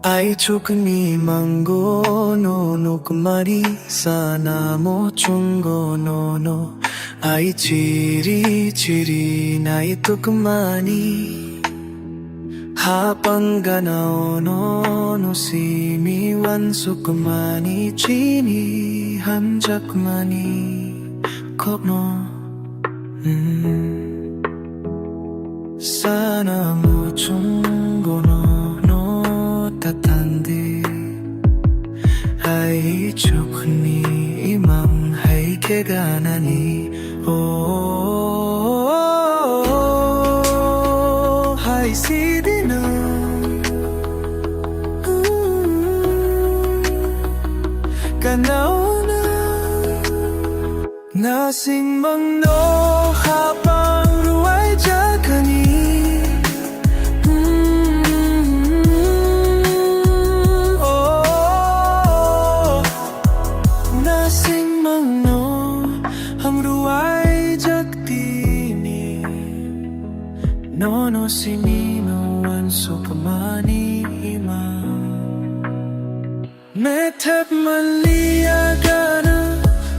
Aichukni Imang no kumari sana mo chungo no Ai chiri nai tukmani Hapang no simi wan sukumani chini hamjakmani kokno sana mo chungo no tatandi Aichukni Imang hay keganani hay sidina kanauna nasing mangno habang ruway jakani No sinino an sukamani imang Metep malia gana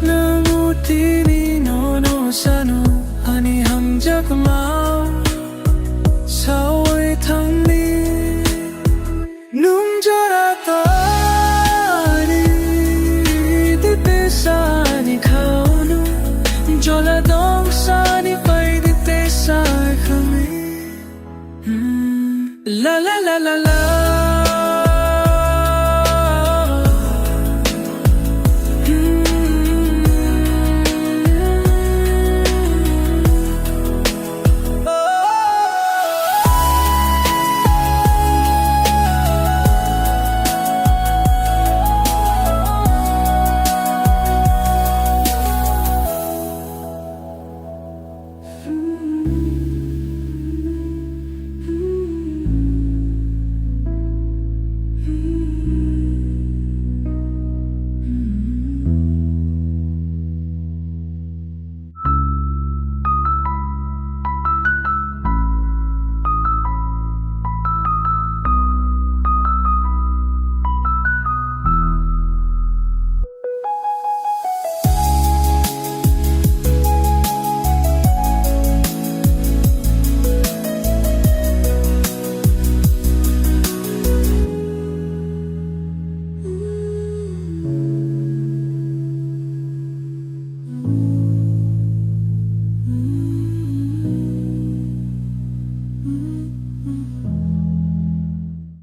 Namutini no sanu Hani hamjak ma